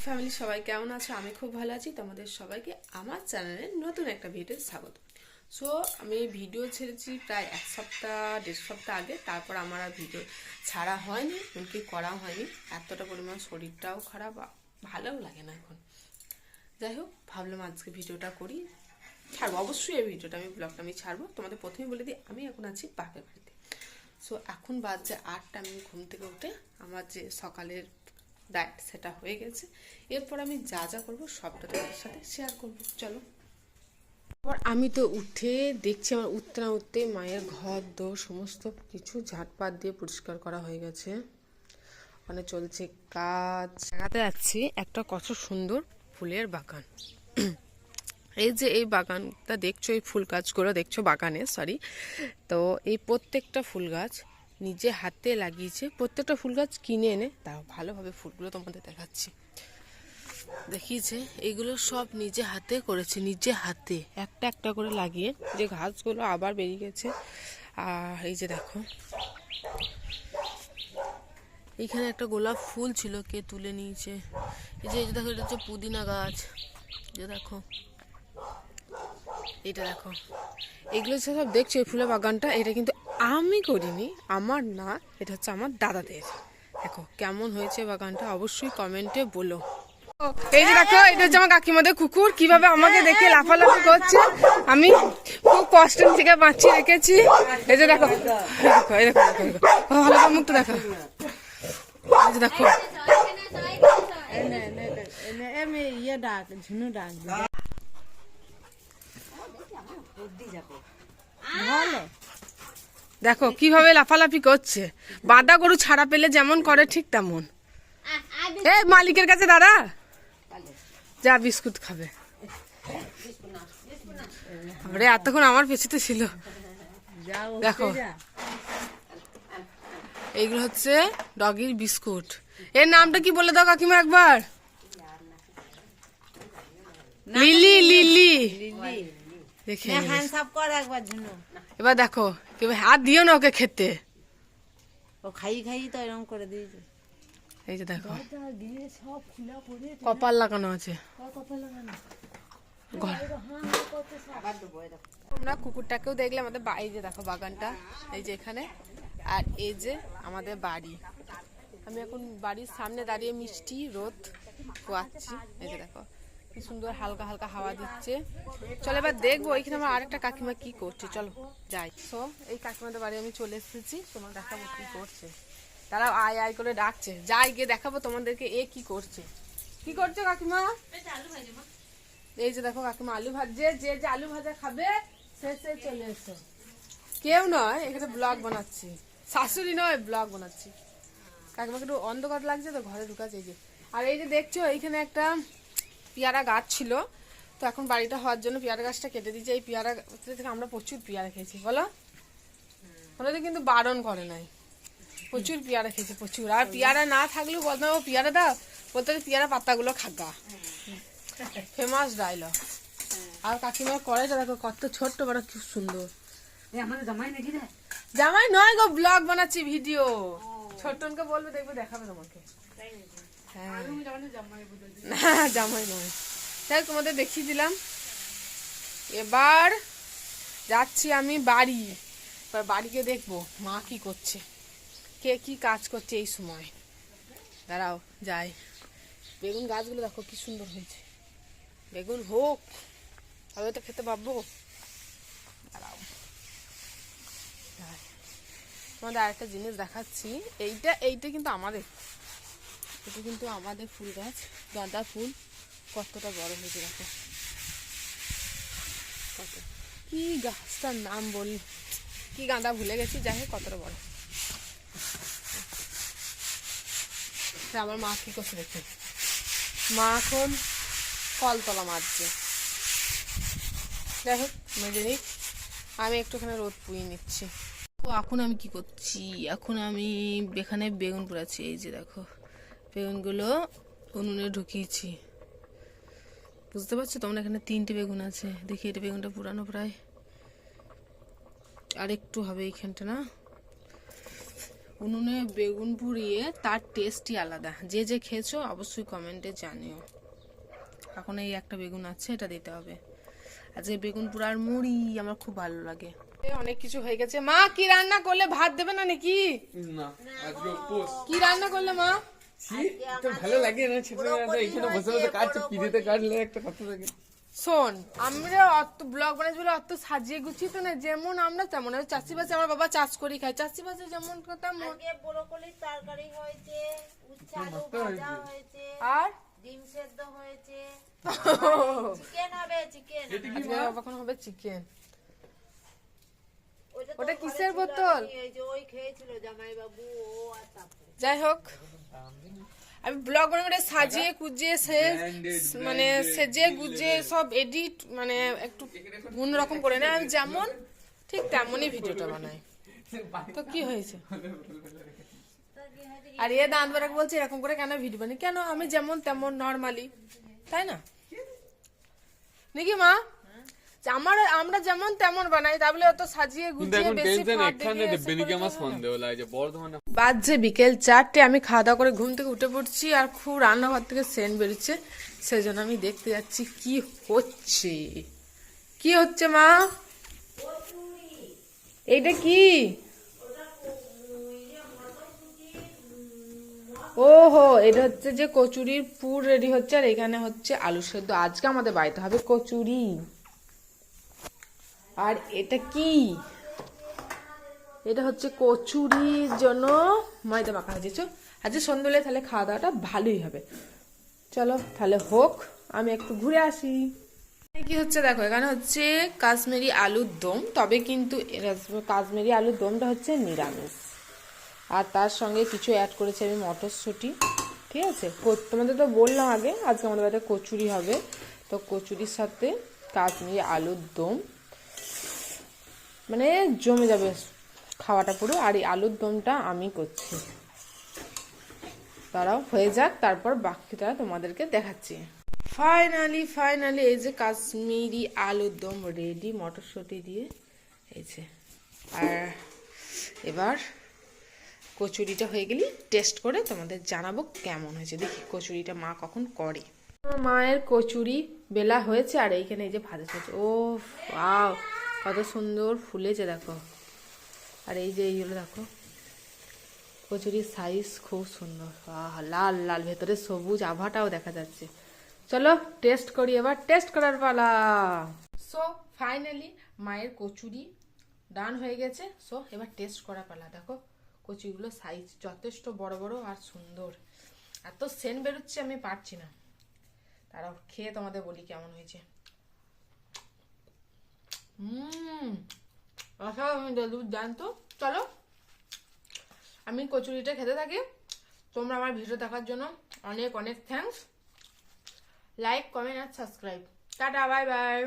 Family সবাই কেমন আছো? আমি খুব ভালো আছি। তোমাদের সবাইকে আমার চ্যানেলে নতুন একটা ভিডিও স্বাগত। সো আমি ভিডিও ছেড়েছি প্রায় এক সপ্তাহ 1.5 সপ্তাহ আগে, তারপর আমার আর ভিডিও ছাড়া হয়নি, এমনকি করা হয়নি। এতটা পরিমাণ শরীরটাও খারাপ, ভালোও লাগে না এখন। যাই হোক, ভাবলাম আজকে ভিডিওটা করি, ছাড়বো অবশ্যই। এই ভিডিওটা আমি ব্লগটা আমি ছাড়বো। তোমাদের প্রথমেই বলে দিই, আমি এখন আছি বাপের বাড়িতে। সো এখন বাজছে 8টা। আমি ঘুম থেকে উঠে আমার যে সকালের ডায়েট সেটা হয়ে গেছে। এরপর আমি যা যা করবো সবটা তোমাদের সাথে শেয়ার করবো। চলো। এবার আমি তো উঠে দেখছি, আমার উঠতে না উঠতে মায়ের ঘর দোর সমস্ত কিছু ঝাঁটপাট দিয়ে পরিষ্কার করা হয়ে গেছে। মানে চলছে কাজ। দেখাতে যাচ্ছি একটা কত সুন্দর ফুলের বাগান। এই যে এই বাগানটা দেখছো, এই ফুল গাছগুলো দেখছো বাগানে, সরি। তো এই প্রত্যেকটা ফুল গাছ নিজে হাতে লাগিয়েছে। প্রত্যেকটা ফুল গাছ কিনে এনে তাও ভালোভাবে ফুলগুলো তোমাদের দেখাচ্ছি। দেখিয়েছে এইগুলো সব নিজে হাতে করেছে, নিজে হাতে একটা একটা করে লাগিয়ে। যে ঘাসগুলো আবার বেরিয়ে গেছে। আর এই যে দেখো, এইখানে একটা গোলাপ ফুল ছিল, কে তুলে নিয়েছে। এই যে দেখো, এটা হচ্ছে পুদিনা গাছ। যে দেখো, এটা দেখো, এগুলো সব দেখছো। এই ফুলের বাগানটা এটা কিন্তু আমি করিনি, আমার না, এটা হচ্ছে আমার দাদাদের। দেখো কেমন হয়েছে বাগানটা, অবশ্যই কমেন্টে বলো। এই যে দেখো, এটা হচ্ছে আমার কাকিমাদের কুকুর, কিভাবে আমাকে দেখে লাফালাফি করছে। আমি খুব কষ্ট থেকে বাঁচিয়ে রেখেছি। এই যে দেখো, এই দেখো, ভালো করে মুখটা দেখো। এই যে দেখো, দেখো কিভাবে লাফালাফি করছে। বাঁধা গরু ছাড়া পেলে যেমন করে ঠিক তেমন। এই মালিকের কাছে দাঁড়া, যা বিস্কুট খাবে। আরে এতক্ষণ আমার পেছনে ছিল। দেখো, এইগুলো হচ্ছে ডগির বিস্কুট। এর নামটা কি বলে দাও কাকিমা একবার। Lily, lily. দেখে এবার দেখো, হাত দিও না ওকে খেতে। ও খাই খাই তো এরকম করে দিয়েছে। এই যে দেখো, কপাল লাগানো আছে। তোমরা কুকুরটাকেও দেখলে। আমাদের এই যে দেখো বাগানটা, এই যে এখানে, আর এই যে আমাদের বাড়ি। আমি এখন বাড়ির সামনে দাঁড়িয়ে মিষ্টি রোদ পোয়াচ্ছি। এই যে দেখো কি সুন্দর হালকা হালকা হাওয়া দিচ্ছে। চলো এবার দেখবো এখানে আমার আরেকটা কাকিমা কি করছে। চলো যাই। তো এই কাকিমাদের বাড়ি আমি চলে এসেছি, তোমার দেখাবো কি করছে। তারা আয় আয় করে ডাকছে, যাই গিয়ে দেখাবো তোমাদেরকে এ কি করছে। কি করছে কাকিমা? এই যে দেখো কাকিমা আলু ভাজছে। যে যে আলু ভাজা খাবে সে সে চলে এসো। কেউ নয়, এখানে ব্লগ বানাচ্ছি। শাশুড়ি নয়, ব্লগ বানাচ্ছি। কাকিমাকে একটু অন্ধকার লাগছে তো ঘরে ঢুকাচ্ছে। এই যে, আর এই যে দেখছো এইখানে একটা পেয়ারা গাছ ছিল, তো এখন বাড়িটা হওয়ার জন্য পেয়ারা গাছটা কেটে দিয়েছে। এই পেয়ারা থেকে আমরা প্রচুর পেয়ারা খেয়েছি, বলো। ওনাদের কিন্তু বারণ করে নাই, প্রচুর পেয়ারা খেয়েছে, প্রচুর। আর পেয়ারা না থাকলেও বলতাম ও পেয়ারা দাও, বলতে পেয়ারা পাতাগুলো খাগা, ফেমাস ডায়লগ। আর কাকিমার কড়াইটা দেখো কত ছোট্ট বড়, খুব সুন্দর। জামাই নয় গো, ব্লগ বানাচ্ছি, ভিডিও। ছোট্টনকে বলবে, দেখবে দেখাবে তোমাকে। হ্যাঁ, না জামাই নয়। তাই তোমাদের দেখিয়ে দিলাম। এবার যাচ্ছি আমি বাড়ি। এবার বাড়িকে দেখবো মা কি করছে, কে কি কাজ করছে এই সময়। দাঁড়াও যাই। বেগুন গাছগুলো দেখো কি সুন্দর হয়েছে। বেগুন হোক তবে তো খেতে পাবো। দাঁড়াও, তোমাদের আরেকটা জিনিস দেখাচ্ছি। এইটা কিন্তু আমাদের, এটা কিন্তু আমাদের ফুল গাছ, গাঁদা ফুল। কতটা বড় হয়েছে দেখো, কত। কি গাছটার নাম বলি, কি গাঁদা ভুলে গেছি। যাই হোক কতটা বড়। আমার মা কি করছে দেখে, মা এখন কলতলা মারছে। যাই হোক মেজে নিক, আমি একটুখানি রোদ পুড়িয়ে নিচ্ছি। এখন আমি কি করছি, এখন আমি এখানে বেগুন পোড়াচ্ছি। এই যে দেখো বেগুনগুলো উনুনে ঢুকিয়েছি, বুঝতে পারছো তোমরা। এখানে 3টে বেগুন আছে। দেখি এটা বেগুনটা পুরানো প্রায়, আর একটু হবে এইখানটা না। উনুনে বেগুন পুড়িয়ে তার টেস্টই আলাদা। যে যে খেয়েছো অবশ্যই কমেন্টে জানিও। এখন এই একটা বেগুন আছে, এটা দিতে হবে। আজকে বেগুন পোড়ার মুড়ি আমার খুব ভালো লাগে। অনেক কিছু হয়ে গেছে। মা কি রান্না করলে? ভাত দেবে না নাকি? না আজকে উপোস। কি রান্না করলে মা? ছি, তো ভালো লাগে না ছেলেরা এখানে বসে বসে কাটছে, পিড়িতে কাটলে একটা কথা থাকে। শোন, আমরা অত ব্লগ বানাচ্ছি বলে অত সাজিয়ে গুছিয়ে তো না, যেমন আমরা তেমন। চাষি বাসে আমার বাবা চাষ করি খায়, চাষি বাসে যেমন তেমন। আজকে ব্রোকলির তরকারি হয়েছে, উচ্ছে আলু ভাজা হয়েছে, আর ডিম সেদ্ধ হয়েছে, চিকেন হবে, চিকেন। আজকে কখন হবে চিকেন? ওটা ওটা কিসের বোতল? ওই খেয়েছিল জামাই বাবু, ও আর তারপরে যাই হোক, আমি ব্লগ বানাবো সাজিয়ে কুজিয়ে মানে সেজে গুজে সব এডিট মানে একটু অন্যরকম করে না, আমি যেমন ঠিক তেমনই ভিডিওটা বানাই। তো কি হয়েছে? আর এ দাঁত বেরাকে বলছে এরকম করে কেন ভিডিও বানাই? কেন, আমি যেমন তেমন নর্মালি, তাই না নাকি মা? আমরা যেমন তেমন বানাই, তাহলে অত সাজিয়ে গুজিয়ে বেশি বাজছে বিকেল 4টে। আমি খাওয়া দাওয়া করে ঘুম থেকে উঠে পড়ছি, আর খুব রান্নাঘর থেকে সেন্ট বেরোচ্ছে। সেই জন্য আমি দেখতে যাচ্ছি কি হচ্ছে। কি হচ্ছে মা? এইটা কি? ওহো, এটা হচ্ছে যে কচুরির পুর রেডি হচ্ছে, আর এখানে হচ্ছে আলু সেদ্ধ। আজকে আমাদের বাড়িতে হবে কচুরি। আর এটা কি? এটা হচ্ছে কচুরির জন্য ময়দা মাখা হয়েছে। আজকে সন্ধ্যেবেলায় তাহলে খাওয়া দাওয়াটা ভালোই হবে। চলো তাহলে হোক, আমি একটু ঘুরে আসি। কি হচ্ছে দেখো, এখানে হচ্ছে কাশ্মীরি আলুর দম, তবে কিন্তু কাশ্মীরি আলুর দমটা হচ্ছে নিরামিষ। আর তার সঙ্গে কিছু অ্যাড করেছি আমি মটরশুঁটি, ঠিক আছে। তোমাদের তো বললাম আগে আজকে আমাদের বাড়িতে কচুরি হবে, তো কচুরির সাথে কাশ্মীরি আলুর দম মানে জমে যাবে খাওয়াটা পুরো। আর এই আলুর দমটা আমি করছি, তারাও হয়ে যাক, তারপর বাকিটা তোমাদেরকে দেখাচ্ছি। ফাইনালি এই যে কাশ্মীরি আলুর দম রেডি মটরশুঁটি দিয়ে, এই যে। আর এবার কচুরিটা হয়ে গেলে টেস্ট করে তোমাদের জানাবো কেমন হয়েছে। দেখি কচুরিটা মা কখন করে। মায়ের কচুরি বেলা হয়েছে, আর এইখানে এই যে ভাজা হয়েছে। ও ওয়াও, কত সুন্দর ফুলেছে দেখো। আর এই যে এইগুলো দেখো, কচুরির সাইজ খুব সুন্দর, লাল লাল, ভেতরে সবুজ আভাটাও দেখা যাচ্ছে। চলো টেস্ট করি, এবার টেস্ট করার পালা। সো ফাইনালি মায়ের কচুরি ডান হয়ে গেছে। সো এবার টেস্ট করার পালা। দেখো কচুরিগুলো সাইজ যথেষ্ট বড় বড় আর সুন্দর, এত সেন্ট বেরোচ্ছে আমি পারছি না। তারাও খেয়ে তোমাদের বলি কেমন হয়েছে। জানতো। চলো আমি কচুরিটা খেতে থাকি। তোমরা আমার ভিডিও দেখার জন্য অনেক অনেক থ্যাঙ্কস। লাইক, কমেন্ট আর সাবস্ক্রাইব। Tata, bye bye.